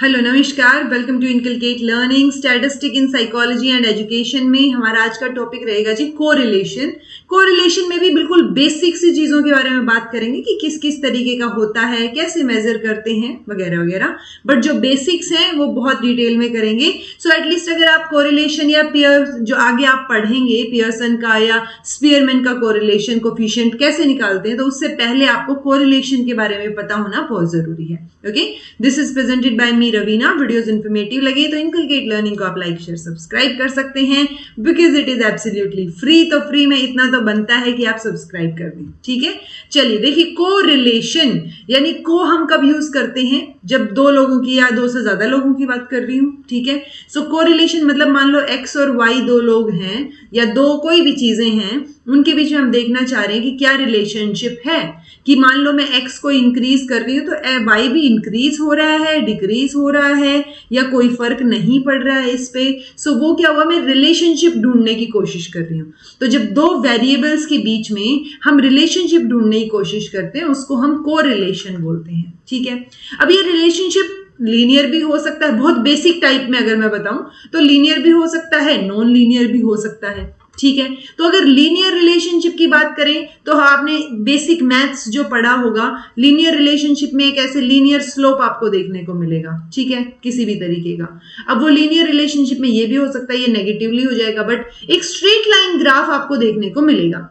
Hello नमस्कार, welcome to inculcate learning statistic in psychology and education में हमारा आज का टॉपिक रहेगा जी कोरिलेशन। कोरिलेशन में भी बिल्कुल बेसिक सी चीजों के बारे में बात करेंगे कि किस किस तरीके का होता है, कैसे मेजर करते हैं वगैरह वगैरह, बट जो बेसिक्स हैं वो बहुत डिटेल में करेंगे। सो एटलीस्ट अगर आप कोरिलेशन या पियर जो आगे आप पढ़ेंगे पियर्सन का या स्पीयरमैन का कोरिलेशन कोफिशिएंट कैसे निकालते हैं, तो उससे पहले आपको कोरिलेशन के बारे में पता होना बहुत जरूरी है। Okay, this is presented by me Raveena. Videos informative लगे तो इनकलकेट लर्निंग को आप लाइक शेयर सब्सक्राइब कर सकते हैं because it is absolutely free. तो फ्री में इतना तो बनता है कि आप सब्सक्राइब कर दें, ठीक है। चलिए देखिए, कोरिलेशन यानी को हम कब यूज करते हैं, जब दो लोगों की या दो से ज्यादा लोगों की बात कर रही हूं, ठीक है। सो कोरिलेशन मतलब मान लो एक्स और वाई दो लोग हैं या दो कोई भी चीजें हैं, उनके बीच में हम देखना चाह रहे हैं कि क्या रिलेशनशिप है। कि मान लो मैं एक्स को इंक्रीज कर रही हूं तो वाई भी इंक्रीज हो रहा है, डिक्रीज हो रहा है, या कोई फर्क नहीं पड़ रहा है इस पे। सो वो क्या हुआ, मैं रिलेशनशिप ढूंढने की कोशिश कर रही हूं। तो जब दो वेरिएबल्स के बीच में हम रिलेशनशिप ढूंढने की कोशिश करते हैं उसको हम कोरिलेशन बोलते हैं, ठीक है। अब ये रिलेशनशिप लीनियर भी हो सकता है, बहुत बेसिक टाइप में अगर मैं बताऊं तो लीनियर भी हो सकता है, नॉन लीनियर भी हो सकता है, ठीक है। तो अगर लीनियर रिलेशनशिप की बात करें तो आपने बेसिक मैथ्स जो पढ़ा होगा, लीनियर रिलेशनशिप में एक ऐसे लीनियर स्लोप आपको देखने को मिलेगा, ठीक है, किसी भी तरीके का। अब वो लीनियर रिलेशनशिप में ये भी हो सकता है, ये नेगेटिवली हो जाएगा, बट एक स्ट्रेट लाइन ग्राफ आपको देखने को मिलेगा।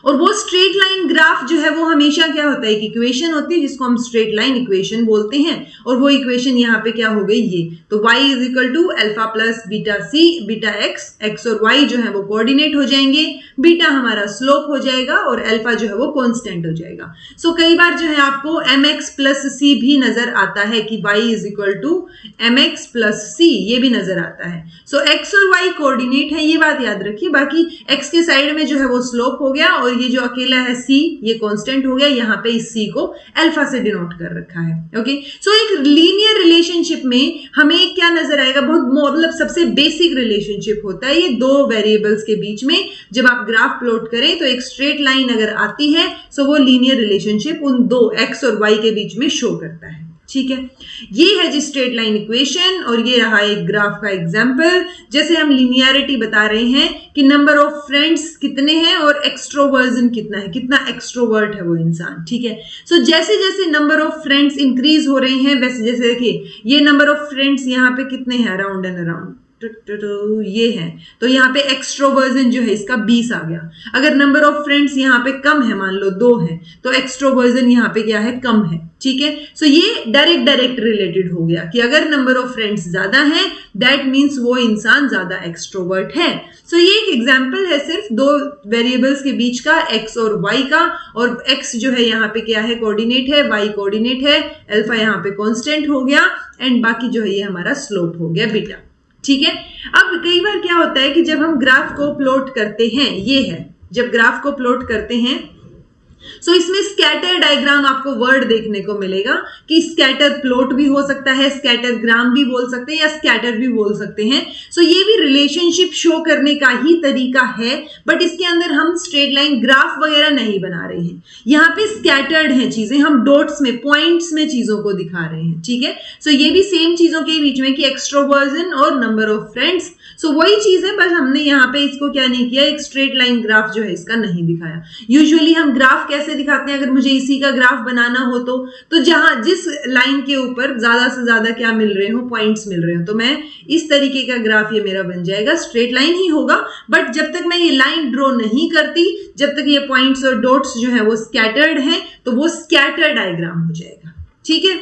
और वो स्ट्रेट लाइन ग्राफ जो है वो हमेशा क्या होता है, एक इक्वेशन होती है जिसको हम स्ट्रेट लाइन इक्वेशन बोलते हैं। और वो इक्वेशन यहाँ पे क्या हो गई, ये तो y is equal to alpha plus beta c beta x और y जो है वो कोऑर्डिनेट हो जाएंगे, बीटा हमारा स्लोप हो जाएगा और अल्फा जो है वो कांस्टेंट हो जाएगा। सो कई बार जो है आपको mx प्लस सी भी नजर आता है कि y is equal to mx plus C, ये भी नजर आता है। सो x और y कोऑर्डिनेट है, ये बात याद रखिए। बाकी x के साइड में जो है वो स्लोप हो गया और ये जो अकेला है c ये कांस्टेंट हो गया। यहाँ पे इस c को अल्फा से डिनोट कर रखा है। ओके, सो एक लीनियर रिलेशनशिप में हमें क्या नजर आएगा, बहुत मतलब सबसे बेसिक रिलेशनशिप होता है ये दो वेरिएबल्स के बीच में। जब आप ग्राफ प्लॉट करें तो एक स्ट्रेट लाइन अगर आती है सो वो लीनियर रिलेशनशिप उन दो x और y के बीच में शो करता है, ठीक है। ये है जी स्ट्रेट लाइन इक्वेशन और ये रहा एक ग्राफ का एग्जांपल। जैसे हम लिनियरिटी बता रहे हैं कि नंबर ऑफ फ्रेंड्स कितने हैं और एक्सट्रोवर्जन कितना है, कितना एक्सट्रोवर्ट है वो इंसान, ठीक है। सो जैसे जैसे नंबर ऑफ फ्रेंड्स इंक्रीज हो रहे हैं वैसे जैसे देखिए ये नंबर ऑफ फ्रेंड्स यहाँ पे कितने हैं, अराउंड एंड अराउंड ये है, तो यहाँ पे एक्सट्रोवर्जन जो है इसका 20 आ गया। अगर नंबर ऑफ फ्रेंड्स यहाँ पे कम है, मान लो 2 है, तो एक्सट्रोवर्जन यहाँ पे क्या है, कम है, ठीक है। सो ये डायरेक्ट रिलेटेड हो गया कि अगर नंबर ऑफ फ्रेंड्स ज्यादा है दैट मीन्स वो इंसान ज्यादा एक्सट्रोवर्ट है। सो ये एक एग्जांपल है सिर्फ दो वेरिएबल्स के बीच का, x और y का। और x जो है यहाँ पे क्या है, कोऑर्डिनेट है, y कोऑर्डिनेट है, अल्फा यहाँ पे कांस्टेंट हो गया एंड बाकी जो है ये हमारा स्लोप हो गया बीटा, ठीक है। अब कई बार क्या होता है कि जब हम ग्राफ को प्लॉट करते हैं, ये है जब ग्राफ को प्लॉट करते हैं सो इसमें स्कैटर डायग्राम आपको वर्ड देखने को मिलेगा कि स्कैटर प्लॉट भी हो सकता है, स्कैटर ग्राम भी बोल सकते हैं या स्कैटर भी बोल सकते हैं। सो ये भी रिलेशनशिप शो करने का ही तरीका है, बट इसके अंदर हम स्ट्रेट लाइन ग्राफ वगैरह नहीं बना रहे हैं। यहाँ पे स्कैटर्ड हैं चीजें, हम डॉट्स में पॉइंट्स में चीजों को दिखा रहे हैं, ठीक है। सो ये भी सेम चीजों के बीच में कि एक्सट्रोवर्जन और नंबर ऑफ फ्रेंड्स, सो वही चीज है, बस हमने यहाँ पे इसको क्या नहीं किया, एक स्ट्रेट लाइन ग्राफ जो है इसका नहीं दिखाया। यूजुअली हम ग्राफ कैसे दिखाते हैं, अगर मुझे इसी का ग्राफ बनाना हो तो जहां जिस लाइन के ऊपर ज्यादा से ज्यादा क्या मिल रहे हो, पॉइंट्स मिल रहे हो, तो मैं इस तरीके का ग्राफ ये मेरा बन जाएगा, स्ट्रेट लाइन ही होगा। बट जब तक मैं ये लाइन ड्रॉ नहीं करती, जब तक ये पॉइंट्स और डॉट्स जो है वो स्कैटर्ड हैं, तो वो स्कैटर डायग्राम हो जाएगा, ठीक है।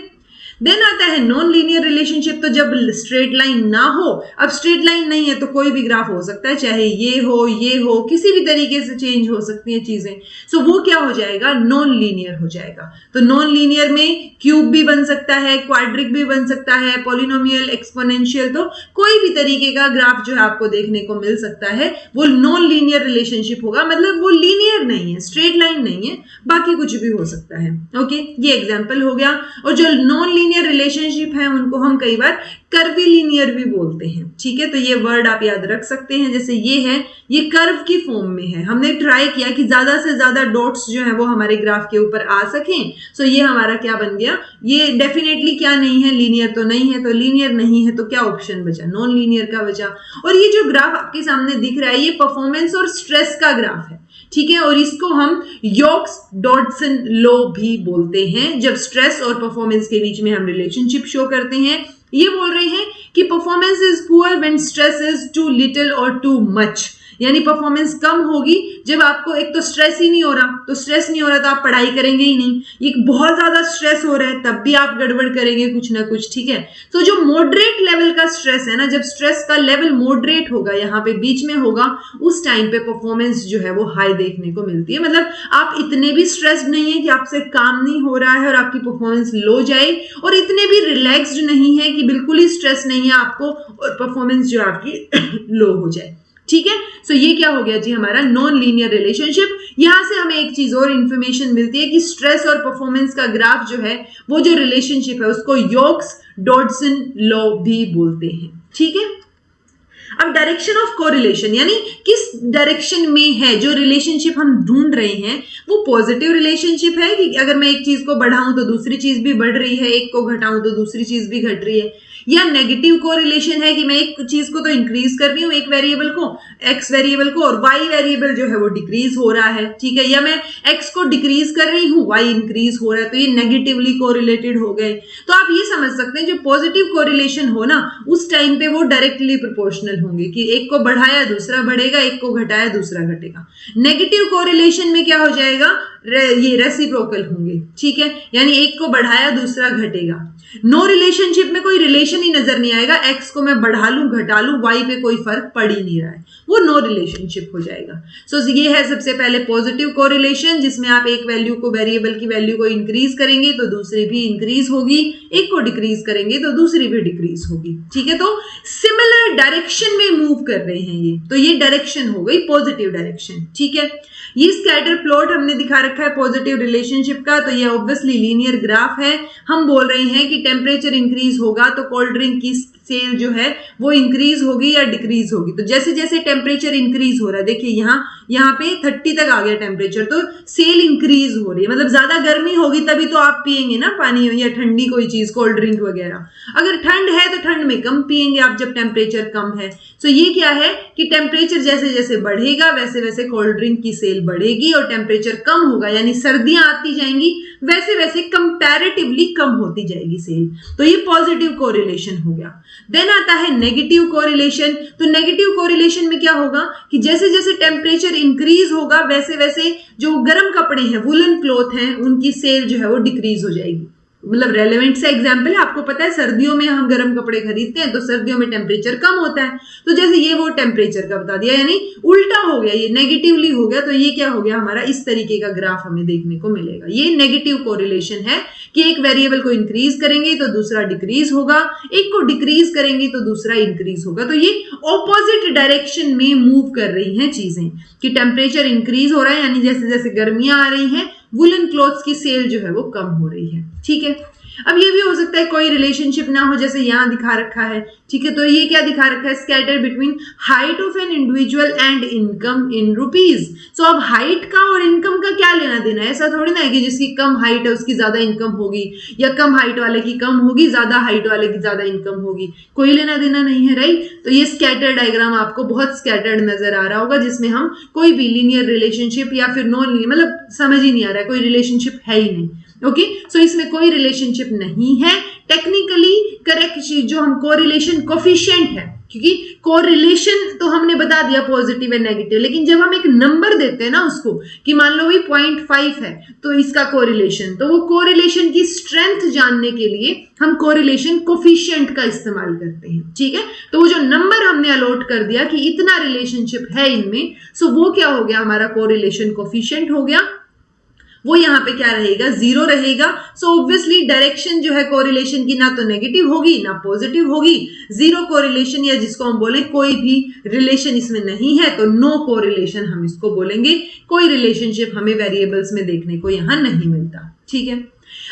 देन आता है नॉन लीनियर रिलेशनशिप। तो जब स्ट्रेट लाइन ना हो, अब स्ट्रेट लाइन नहीं है तो कोई भी ग्राफ हो सकता है, चाहे ये हो, किसी भी तरीके से चेंज हो सकती है चीजें। सो वो क्या हो जाएगा, नॉन लीनियर हो जाएगा। तो नॉन लीनियर में क्यूब भी बन सकता है, क्वाड्रिक भी बन सकता है, पॉलिनोमियल, एक्सपोनेंशियल, तो कोई भी तरीके का ग्राफ जो है आपको देखने को मिल सकता है, वो नॉन लीनियर रिलेशनशिप होगा। मतलब वो लीनियर नहीं है, स्ट्रेट लाइन नहीं है, बाकी कुछ भी हो सकता है। ओके, ये एग्जाम्पल हो गया। और जो नॉन लीनियर रिलेशनशिप है उनको हम कई बार कर्विलीनियर भी बोलते हैं, ठीक है। तो ये वर्ड आप याद रख सकते हैं। जैसे ये है, ये कर्व की फॉर्म में है, हमने ट्राई किया कि ज्यादा से ज्यादा डॉट्स जो है वो हमारे ग्राफ के ऊपर आ सकें। सो ये हमारा क्या बन गया, ये डेफिनेटली क्या नहीं है, लीनियर तो नहीं है, तो लीनियर नहीं है तो क्या ऑप्शन बचा, नॉन लीनियर का बचा। और ये जो ग्राफ आपके सामने दिख रहा है ये परफॉर्मेंस और स्ट्रेस का ग्राफ है, ठीक है। और इसको हम योक्स डॉडसन लॉ भी बोलते हैं, जब स्ट्रेस और परफॉर्मेंस के बीच में हम रिलेशनशिप शो करते हैं। ये बोल रहे हैं कि performance is poor when stress is too little और टू मच, यानी परफॉर्मेंस कम होगी जब आपको एक तो स्ट्रेस ही नहीं हो रहा, तो स्ट्रेस नहीं हो रहा तो आप पढ़ाई करेंगे ही नहीं। ये बहुत ज्यादा स्ट्रेस हो रहा है तब भी आप गड़बड़ करेंगे कुछ ना कुछ, ठीक है। तो जो मॉडरेट लेवल का स्ट्रेस है ना, जब स्ट्रेस का लेवल मॉडरेट होगा, यहाँ पे बीच में होगा, उस टाइम पे परफॉर्मेंस जो है वो हाई देखने को मिलती है। मतलब आप इतने भी स्ट्रेस्ड नहीं है कि आपसे काम नहीं हो रहा है और आपकी परफॉर्मेंस लो जाए, और इतने भी रिलैक्स्ड नहीं है कि बिल्कुल ही स्ट्रेस नहीं है आपको और परफॉर्मेंस जो आपकी लो हो जाए, ठीक है। सो ये क्या हो गया जी, हमारा नॉन लीनियर रिलेशनशिप। यहां से हमें एक चीज और इंफॉर्मेशन मिलती है कि स्ट्रेस और परफॉर्मेंस का ग्राफ जो है वो जो रिलेशनशिप है उसको योक्स डॉडसन लॉ भी बोलते हैं, ठीक है। अब डायरेक्शन ऑफ कोरिलेशन, यानी किस डायरेक्शन में है जो रिलेशनशिप हम ढूंढ रहे हैं, वो पॉजिटिव रिलेशनशिप है कि अगर मैं एक चीज को बढ़ाऊं तो दूसरी चीज भी बढ़ रही है, एक को घटाऊं तो दूसरी चीज भी घट रही है, या नेगेटिव कोरिलेशन है कि मैं एक चीज को तो इंक्रीज कर रही हूँ, एक वेरिएबल को, एक्स वेरिएबल को, और वाई वेरिएबल जो है वो डिक्रीज हो रहा है, ठीक है। या मैं एक्स को डिक्रीज कर रही हूँ, वाई इंक्रीज हो रहा है, तो ये नेगेटिवली कोरिलेटेड हो गए। तो आप ये समझ सकते हैं जो पॉजिटिव कोरिलेशन हो ना, उस टाइम पे वो डायरेक्टली प्रोपोर्शनल होंगे कि एक को बढ़ाया दूसरा बढ़ेगा, एक को घटाया दूसरा घटेगा। नेगेटिव कोरिलेशन में क्या हो जाएगा, ये रेसिप्रोकल होंगे, ठीक है, यानी एक को बढ़ाया दूसरा घटेगा। नो रिलेशनशिप में कोई रिलेशन ही नजर नहीं आएगा, एक्स को मैं बढ़ा लूं घटा लूं, वाई पे कोई फर्क पड़ ही नहीं रहा है, वो नो रिलेशनशिप हो जाएगा। सो ये है सबसे पहले पॉजिटिव कोरिलेशन, जिसमें आप एक वैल्यू को, वेरिएबल की वैल्यू को इंक्रीज करेंगे तो दूसरी भी इंक्रीज होगी, एक को डिक्रीज करेंगे तो दूसरी भी डिक्रीज होगी, ठीक है। तो सिमिलर डायरेक्शन में मूव कर रहे हैं ये, तो ये डायरेक्शन हो गई पॉजिटिव डायरेक्शन, ठीक है। ये स्कैटर प्लॉट हमने दिखा रखा है पॉजिटिव रिलेशनशिप का, तो ये ऑब्वियसली लीनियर ग्राफ है। हम बोल रहे हैं कि टेम्परेचर इंक्रीज होगा तो कोल्ड ड्रिंक की सेल जो है वो इंक्रीज होगी या डिक्रीज होगी। तो जैसे जैसे टेम्परेचर इंक्रीज हो रहा है, देखिए यहाँ पे 30 तक आ गया टेम्परेचर, तो सेल इंक्रीज हो रही है, मतलब ज्यादा गर्मी होगी तभी तो आप पियेंगे ना पानी या ठंडी कोई चीज, कोल्ड ड्रिंक वगैरह। अगर ठंड है तो ठंड में कम पियेंगे आप जब टेम्परेचर कम है। तो ये क्या है कि टेम्परेचर जैसे जैसे बढ़ेगा वैसे वैसे कोल्ड ड्रिंक की सेल बढ़ेगी, और टेम्परेचर कम होगा यानी सर्दियां आती जाएंगी वैसे वैसे कंपैरेटिवली कम होती जाएगी सेल। तो ये पॉजिटिव कोरिलेशन हो गया। देन आता है नेगेटिव कोरिलेशन। तो नेगेटिव कोरिलेशन में क्या होगा कि जैसे जैसे टेम्परेचर इंक्रीज होगा वैसे वैसे जो गर्म कपड़े हैं, वुलन क्लॉथ हैं, उनकी सेल जो है वो डिक्रीज हो जाएगी। मतलब रेलेवेंट सा एग्जाम्पल है, आपको पता है सर्दियों में हम गर्म कपड़े खरीदते हैं तो सर्दियों में टेम्परेचर कम होता है, तो जैसे ये वो टेम्परेचर का बता दिया, यानी उल्टा हो गया, ये नेगेटिवली हो गया। तो ये क्या हो गया हमारा, इस तरीके का ग्राफ हमें देखने को मिलेगा। ये नेगेटिव कोरिलेशन है कि एक वेरिएबल को इंक्रीज करेंगे तो दूसरा डिक्रीज होगा, एक को डिक्रीज करेंगे तो दूसरा इंक्रीज होगा। तो ये ऑपोजिट डायरेक्शन में मूव कर रही हैं चीजें कि टेम्परेचर इंक्रीज हो रहा है, यानी जैसे जैसे गर्मियां आ रही हैं वुलन क्लॉथ्स की सेल जो है वो कम हो रही है, ठीक है। अब ये भी हो सकता है कोई रिलेशनशिप ना हो, जैसे यहाँ दिखा रखा है, ठीक है। तो ये क्या दिखा रखा है, scatter between height of an individual and income in rupees. So अब हाइट का और इनकम का क्या लेना देना है, ऐसा थोड़ी ना है कि जिसकी कम हाइट है उसकी ज्यादा इनकम होगी, या कम हाइट वाले की कम होगी, ज्यादा हाइट वाले की ज्यादा इनकम होगी, कोई लेना देना नहीं है, राइट। तो ये स्कैटर डायग्राम आपको बहुत स्कैटर्ड नजर आ रहा होगा, जिसमें हम कोई भी लीनियर रिलेशनशिप या फिर नॉन लीनियर, मतलब समझ ही नहीं आ रहा है, कोई रिलेशनशिप है ही नहीं। ओके, सो इसमें कोई रिलेशनशिप नहीं है। टेक्निकली करेक्ट चीज जो हम कोरिलेशन कोफिशिएंट है, क्योंकि कोरिलेशन तो हमने बता दिया पॉजिटिव एंड नेगेटिव, लेकिन जब हम एक नंबर देते हैं ना उसको कि मान लो भी 0.5 है तो इसका कोरिलेशन, तो वो कोरिलेशन की स्ट्रेंथ जानने के लिए हम कोरिलेशन कोफिशिएंट का इस्तेमाल करते हैं, ठीक है। तो वो जो नंबर हमने अलॉट कर दिया कि इतना रिलेशनशिप है इनमें, सो वो क्या हो गया हमारा कोरिलेशन कोफिशिएंट हो गया। वो यहाँ पे क्या रहेगा, 0 रहेगा। सो ऑब्वियसली डायरेक्शन जो है कोरिलेशन की ना तो नेगेटिव होगी ना पॉजिटिव होगी। 0 कोरिलेशन या जिसको हम बोले कोई भी रिलेशन इसमें नहीं है तो नो कोरिलेशन हम इसको बोलेंगे। कोई रिलेशनशिप हमें वेरिएबल्स में देखने को यहाँ नहीं मिलता, ठीक है।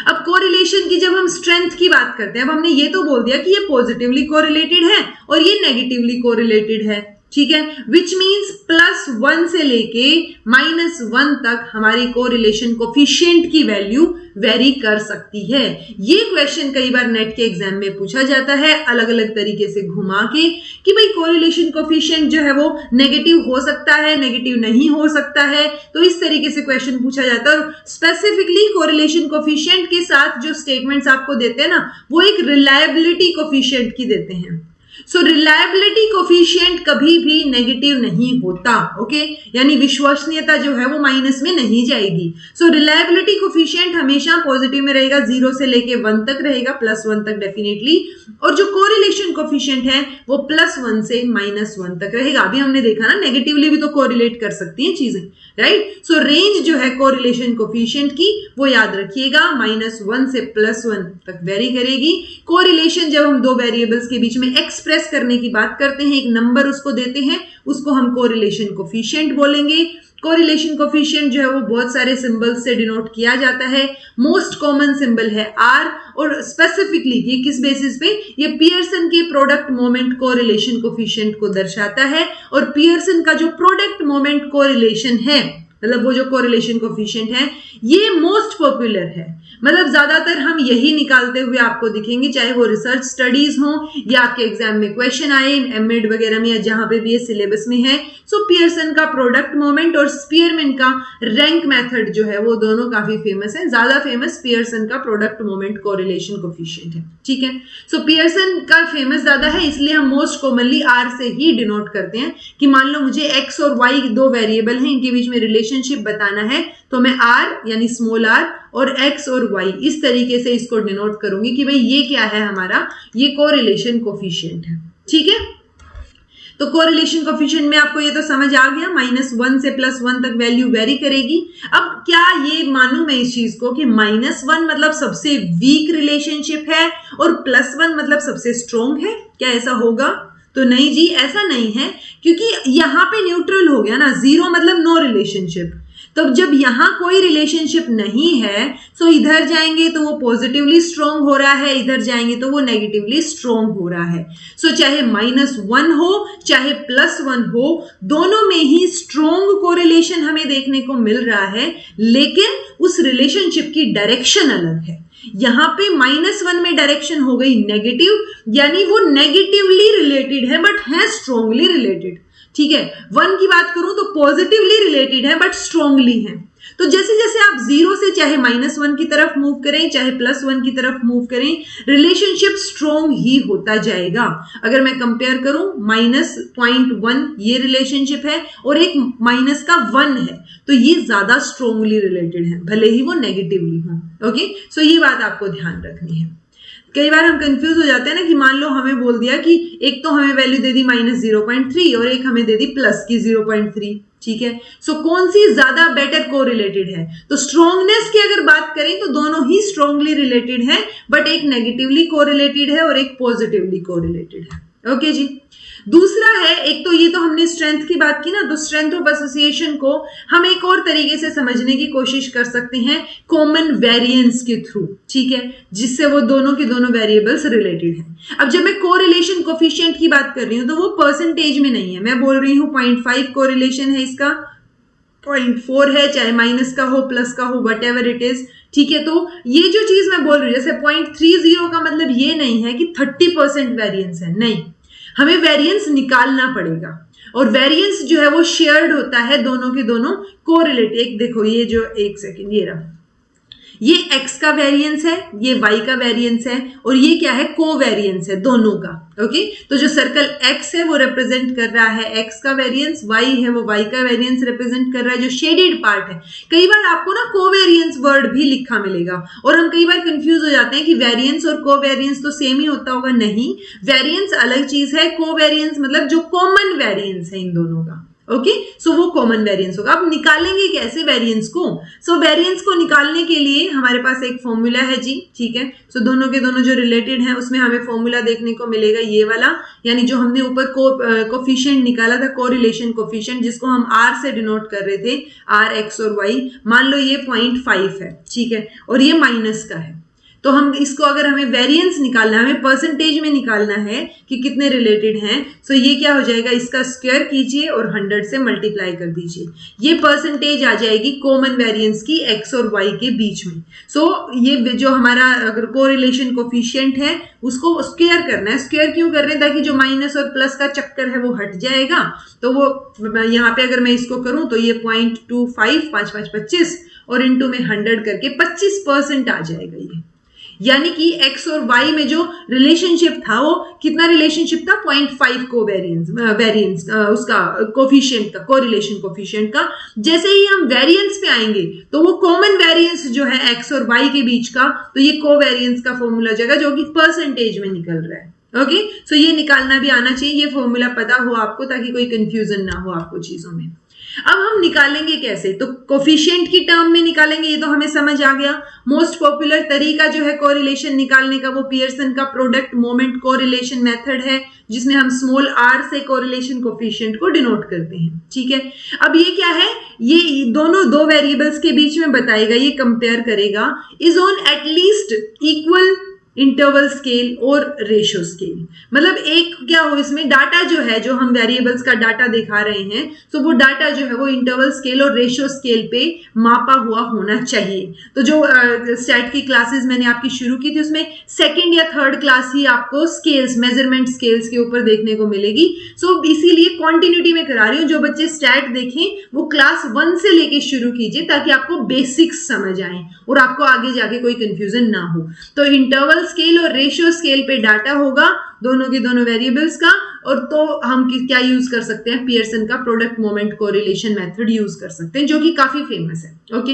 अब कोरिलेशन की जब हम स्ट्रेंथ की बात करते हैं, अब हमने ये तो बोल दिया कि ये पॉजिटिवली कोरिलेटेड है और ये नेगेटिवली कोरिलेटेड है, ठीक है, विच मीन्स +1 से लेके -1 तक हमारी कोरिलेशन कोफिशिएंट की वैल्यू वेरी कर सकती है। ये क्वेश्चन कई बार नेट के एग्जाम में पूछा जाता है अलग अलग तरीके से घुमा के कि भाई कोरिलेशन कोफिशिएंट जो है वो नेगेटिव हो सकता है, नेगेटिव नहीं हो सकता है, तो इस तरीके से क्वेश्चन पूछा जाता है। और स्पेसिफिकली कोरिलेशन कोफिशिएंट के साथ जो स्टेटमेंट्स आपको देते हैं ना, वो एक रिलायबिलिटी कोफिशिएंट की देते हैं। सो रिलायबिलिटी कोफिशिएंट कभी भी नेगेटिव नहीं होता, ओके, यानी विश्वसनीयता जो है वो माइनस में नहीं जाएगी। सो रिलायबिलिटी कोफिशिएंट हमेशा पॉजिटिव में रहेगा, 0 से लेके 1 तक रहेगा, +1 तक डेफिनेटली। और जो कोरिलेशन कोफिशिएंट है वो +1 से -1 तक रहेगा। अभी हमने देखा ना नेगेटिवली भी तो कोरिलेट कर सकती हैं चीजें, राइट। सो रेंज जो है कोरिलेशन कोफिशिएंट की वो याद रखिएगा, -1 से +1 तक वेरी करेगी। कोरिलेशन जब हम दो वेरिएबल्स के बीच में एक्सप्रेस करने की बात करते हैं, एक नंबर उसको देते हैं, उसको हम कोरिलेशन कोफिशिएंट बोलेंगे। कोरिलेशन कोफिशिएंट जो है वो बहुत सारे सिंबल्स से डिनोट किया जाता है। मोस्ट कॉमन सिंबल है R, और स्पेसिफिकली ये किस बेसिस पे, ये पियर्सन के प्रोडक्ट मोमेंट कोरिलेशन कोफिशिएंट को दर्शाता है। और पियर्सन का जो प्रोडक्ट मोमेंट कोरिलेशन है, मतलब वो जो कोरिलेशन कोफिशिएंट है, ये मोस्ट पॉपुलर है। मतलब ज्यादातर हम यही निकालते हुए आपको दिखेंगे, चाहे वो रिसर्च स्टडीज हो या आपके एग्जाम में क्वेश्चन आए एमएड वगैरह में या जहां पे भी ये सिलेबस में है। सो पियर्सन का प्रोडक्ट मोमेंट और स्पीयरमैन का रैंक मेथड जो है वो दोनों काफी फेमस है। ज्यादा फेमस पियर्सन का प्रोडक्ट मोमेंट कोरिलेशन कोफिशिएंट है, ठीक है। सो पियर्सन का फेमस ज्यादा है, इसलिए हम मोस्ट कॉमनली R से ही डिनोट करते हैं कि मान लो मुझे X और Y दो वेरिएबल हैं, इनके बीच में रिलेशनशिप बताना है, तो मैं R यानी स्मॉल r और X और Y इस तरीके से इसको डिनोट करूंगी कि भाई ये क्या है हमारा, ये कोरिलेशन कोफिशिएंट है, ठीक है। तो कोरिलेशन कोफिशिएंट में आपको ये तो समझ आ गया, -1 से +1 तक वैल्यू वेरी करेगी। अब क्या ये मानूं मैं इस चीज को कि -1 मतलब सबसे वीक रिलेशनशिप है और +1 मतलब सबसे स्ट्रॉन्ग है, क्या ऐसा होगा? तो नहीं जी, ऐसा नहीं है, क्योंकि यहां पे न्यूट्रल हो गया ना, 0 मतलब नो रिलेशनशिप। तो जब यहां कोई रिलेशनशिप नहीं है, सो इधर जाएंगे तो वो पॉजिटिवली स्ट्रॉन्ग हो रहा है, इधर जाएंगे तो वो नेगेटिवली स्ट्रॉन्ग हो रहा है। सो चाहे -1 हो चाहे +1 हो, दोनों में ही स्ट्रॉन्ग कोरिलेशन हमें देखने को मिल रहा है, लेकिन उस रिलेशनशिप की डायरेक्शन अलग है। यहां पे -1 में डायरेक्शन हो गई नेगेटिव, यानी वो नेगेटिवली रिलेटेड है बट है स्ट्रॉन्गली रिलेटेड, ठीक है। 1 की बात करूं तो पॉजिटिवली रिलेटेड है बट स्ट्रॉन्गली है। तो जैसे जैसे आप 0 से चाहे -1 की तरफ मूव करें चाहे +1 की तरफ मूव करें, रिलेशनशिप स्ट्रॉन्ग ही होता जाएगा। अगर मैं कंपेयर करूं, -0.1 ये रिलेशनशिप है और एक -1 है, तो ये ज्यादा स्ट्रॉन्गली रिलेटेड है, भले ही वो नेगेटिवली हो, ओके। सो ये बात आपको ध्यान रखनी है। कई बार हम कंफ्यूज हो जाते हैं ना कि मान लो हमें बोल दिया कि एक तो हमें वैल्यू दे दी -0.3 और एक हमें दे दी प्लस की 0.3, ठीक है। सो कौन सी ज्यादा बेटर कोरिलेटेड है? तो स्ट्रॉन्गनेस की अगर बात करें तो दोनों ही स्ट्रॉन्गली रिलेटेड है, बट एक नेगेटिवली कोरिलेटेड है और एक पॉजिटिवली कोरिलेटेड है, ओके जी। दूसरा है, एक तो ये तो हमने स्ट्रेंथ की बात की ना, तो स्ट्रेंथ ऑफ एसोसिएशन को हम एक और तरीके से समझने की कोशिश कर सकते हैं, कॉमन वेरिएंस के थ्रू, ठीक है, जिससे वो दोनों के दोनों वेरिएबल्स रिलेटेड हैं। अब जब मैं कोरिलेशन कोफिशिएंट की बात कर रही हूं तो वो परसेंटेज में नहीं है, मैं बोल रही हूं 0.5 कोरिलेशन है इसका, 0.4 है, चाहे माइनस का हो प्लस का हो, वट एवर इट इज, ठीक है। तो ये जो चीज मैं बोल रही हूँ, जैसे 0.30 का मतलब ये नहीं है कि 30% वेरिएंस है, नहीं, हमें वेरिएंस निकालना पड़ेगा। और वेरिएंस जो है वो शेयर्ड होता है दोनों के दोनों कोरिलेटेड। देखो ये जो, एक सेकेंड, ये रहा, ये x का वेरिएंस है, ये y का वेरिएंस है, और ये क्या है, कोवेरिएंस है दोनों का, ओके। तो जो सर्कल x है वो रिप्रेजेंट कर रहा है x का वेरिएंस, y है वो y का वेरिएंस रिप्रेजेंट कर रहा है। जो शेडेड पार्ट है, कई बार आपको ना कोवेरिएंस वर्ड भी लिखा मिलेगा और हम कई बार कंफ्यूज हो जाते हैं कि वेरिएंस और कोवेरिएंस तो सेम ही होता होगा, नहीं, वेरिएंस अलग चीज है, कोवेरिएंस मतलब जो कॉमन वेरिएंस है इन दोनों का, ओके, सो वो कॉमन वेरिएंस होगा। अब निकालेंगे कैसे वेरिएंस को? सो वेरिएंस को निकालने के लिए हमारे पास एक फॉर्मूला है जी, ठीक है। सो दोनों के दोनों जो रिलेटेड हैं उसमें हमें फॉर्मूला देखने को मिलेगा ये वाला, यानी जो हमने ऊपर कोफिशिएंट निकाला था, कोरिलेशन कोफिशिएंट, जिसको हम आर से डिनोट कर रहे थे, आर एक्स और वाई। मान लो ये 0.5 है, ठीक है, और ये माइनस का है। तो हम इसको अगर हमें वेरिएंस निकालना है, हमें परसेंटेज में निकालना है कि कितने रिलेटेड हैं, सो ये क्या हो जाएगा, इसका स्क्वायर कीजिए और 100 से मल्टीप्लाई कर दीजिए। ये परसेंटेज आ जाएगी कॉमन वेरिएंस की एक्स और वाई के बीच में। सो ये जो हमारा अगर कोरिलेशन कोफिशिएंट है उसको स्क्वायर करना है। स्क्वायर क्यों कर रहे हैं? ताकि जो माइनस और प्लस का चक्कर है वो हट जाएगा। तो वो यहाँ पे अगर मैं इसको करूं तो ये 0.25 5 5 25 और इंटू में 100 करके 25% आ जाएगा ये। यानी कि x और y में जो रिलेशनशिप था वो कितना रिलेशनशिप था, 0.5 को वेरिएंस उसका कोफिशिएंट का, कोरिलेशन कोफिशिएंट का। जैसे ही हम वेरिएंस पे आएंगे तो वो कॉमन वेरिएंस जो है x और y के बीच का, तो ये कोवेरिएंस का फॉर्मूला जाएगा जो कि परसेंटेज में निकल रहा है। ओके, सो ये निकालना भी आना चाहिए, ये फॉर्मूला पता हो आपको ताकि कोई कंफ्यूजन ना हो आपको चीजों में। अब हम निकालेंगे कैसे? तो कोफिशिएंट की टर्म में निकालेंगे, ये तो हमें समझ आ गया। मोस्ट पॉपुलर तरीका जो है कोरिलेशन निकालने का वो पियर्सन का प्रोडक्ट मोमेंट कोरिलेशन मेथड है, जिसमें हम स्मॉल r से कोरिलेशन कोफिशिएंट को डिनोट करते हैं, ठीक है। अब ये क्या है, ये दोनों दो वेरिएबल्स के बीच में बताएगा, ये कंपेयर करेगा is on at least equal interval scale और रेशियो स्केल। मतलब एक क्या हो, इसमें डाटा जो है, जो हम वेरिएबल्स का डाटा दिखा रहे हैं, तो वो डाटा जो है वो इंटरवल स्केल और रेशियो स्केल पे मापा हुआ होना चाहिए। तो जो स्टैट की क्लासेस मैंने आपकी शुरू की थी उसमें सेकंड या थर्ड क्लास ही आपको स्केल्स, मेजरमेंट स्केल्स के ऊपर देखने को मिलेगी। सो इसीलिए क्वांटिटी में करा रही हूँ, जो बच्चे स्टैट देखें वो क्लास 1 से लेके शुरू कीजिए ताकि आपको बेसिक्स समझ आए और आपको आगे जाके कोई कंफ्यूजन ना हो। तो इंटरवल स्केल और रेशियो स्केल पे डाटा होगा दोनों के दोनों वेरिएबल्स का, और तो हम क्या यूज कर सकते हैं, पियर्सन का product moment correlation method use कर सकते हैं, जो कि काफी फेमस है। ओके,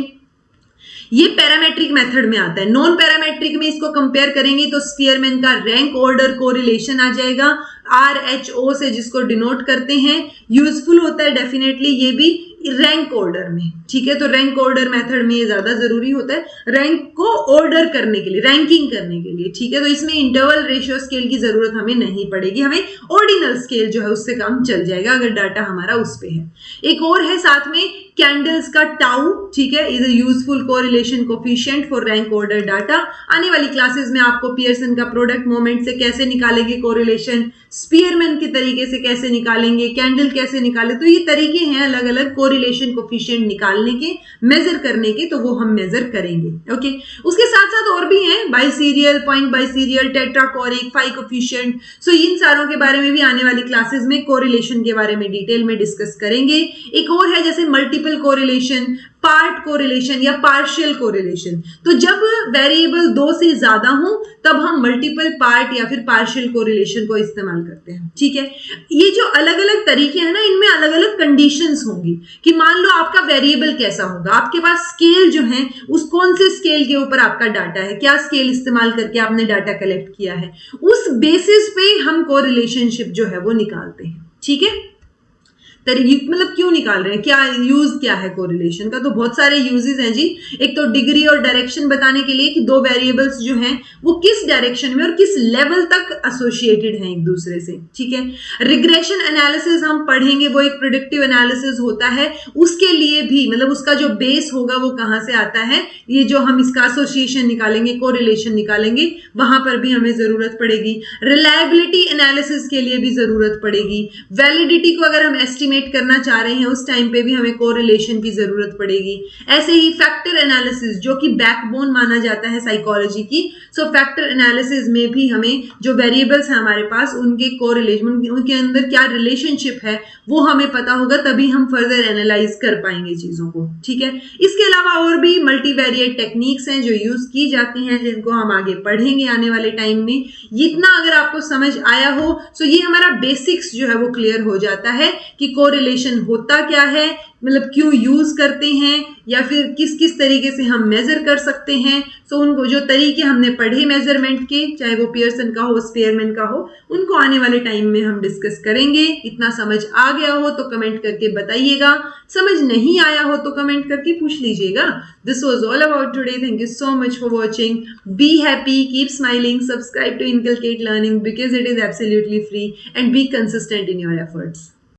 ये पैरामेट्रिक मेथड में आता है। नॉन पैरामेट्रिक में इसको कंपेयर करेंगे तो स्पीयरमैन का रैंक ऑर्डर कोरिलेशन आ जाएगा, RHO से जिसको डिनोट करते हैं। यूजफुल होता है डेफिनेटली ये भी रैंक ऑर्डर में, ठीक है। तो रैंक ऑर्डर मेथड में ये ज्यादा जरूरी होता है, रैंक को ऑर्डर करने के लिए, रैंकिंग करने के लिए, ठीक है। तो इसमें इंटरवल रेशियो स्केल की जरूरत हमें नहीं पड़ेगी, हमें ऑर्डिनल स्केल जो है उससे काम चल जाएगा अगर डाटा हमारा उस पे है। एक और है साथ में कैंडल्स का टाउ, ठीक है, is a useful correlation coefficient for rank order data. आने वाली क्लासेस में आपको पियर्सन का प्रोडक्ट मोमेंट से कैसे निकालेंगे कोरिलेशन, स्पीयरमैन के तरीके से कैसे निकालेंगे, कैंडल कैसे निकाले, तो ये तरीके हैं अलग अलग कोरिलेशन कोफिशिएंट निकालने के, मेजर करने के, तो वो हम मेजर करेंगे। ओके, उसके साथ साथ और भी हैं, बाइसीरियल, पॉइंट बाइसीरियल, टेट्राकोरिक, फाई कोफिशिएंट। सो इन सारों के बारे में भी आने वाली क्लासेस में कोरिलेशन के बारे में डिटेल में डिस्कस करेंगे। एक और है जैसे मल्टीपल कोरिलेशन, पार्ट कोरिलेशन या पार्शियल कोरिलेशन। तो जब वेरिएबल 2 से ज्यादा हो तब हम मल्टीपल पार्ट या फिर पार्शियल कोरिलेशन को इस्तेमाल करते हैं, ठीक है। ये जो अलग अलग तरीके हैं ना, इनमें अलग अलग कंडीशंस होंगी कि मान लो आपका वेरिएबल कैसा होगा, आपके पास स्केल जो है उस कौन से स्केल के ऊपर आपका डाटा है, क्या स्केल इस्तेमाल करके आपने डाटा कलेक्ट किया है, उस बेसिस पे हम कोरिलेशनशिप जो है वो निकालते हैं, ठीक है। मतलब क्यों निकाल रहे हैं, क्या यूज क्या है कोरिलेशन का? तो बहुत सारे यूजेस हैं जी। एक तो डिग्री और डायरेक्शन बताने के लिए कि दो वेरिएबल्स जो हैं वो किस डायरेक्शन में और किस लेवल तक एसोसिएटेड हैं एक दूसरे से, ठीक है। रिग्रेशन एनालिसिस हम पढ़ेंगे, वो एक प्रेडिक्टिव एनालिसिस होता है, उसके लिए भी मतलब उसका जो बेस होगा वो कहाँ से आता है, ये जो हम इसका एसोसिएशन निकालेंगे, कोरिलेशन निकालेंगे, वहां पर भी हमें जरूरत पड़ेगी। रिलायबिलिटी एनालिसिस के लिए भी जरूरत पड़ेगी। वैलिडिटी को अगर हम एस्टिमेट करना चाह रहे हैं उस टाइम पे भी हमें कोरिलेशन की जरूरत पड़ेगी। ऐसे ही फैक्टर एनालिसिस जो कि बैकबोन माना जाता है साइकोलॉजी की, सो फैक्टर एनालिसिस में भी हमें जो वेरिएबल्स हैं हमारे पास उनके कोरिलेशन, उनके अंदर क्या रिलेशनशिप है वो हमें पता होगा, तभी हम फर्दर एनालाइज कर पाएंगे चीजों को, ठीक है। इसके अलावा और भी मल्टीवेरिएट टेक्निक्स हैं जो यूज की जाती हैं, जिनको हम आगे पढ़ेंगे आने वाले टाइम में। इतना अगर आपको समझ आया हो तो ये हमारा बेसिक्स जो है वो क्लियर हो जाता है कि कोरिलेशन होता क्या है, मतलब क्यों यूज करते हैं, या फिर किस किस तरीके से हम मेजर कर सकते हैं। सो उनको जो तरीके हमने पढ़े मेजरमेंट के, चाहे वो पियर्सन का हो, स्पेयरमैन का हो, उनको आने वाले टाइम में हम डिस्कस करेंगे। इतना समझ आ गया हो तो कमेंट करके बताइएगा, समझ नहीं आया हो तो कमेंट करके पूछ लीजिएगा। This was all about today. Thank you so much for watching. Be happy, keep smiling, subscribe to inculcate learning because it is absolutely free, and be consistent in your efforts.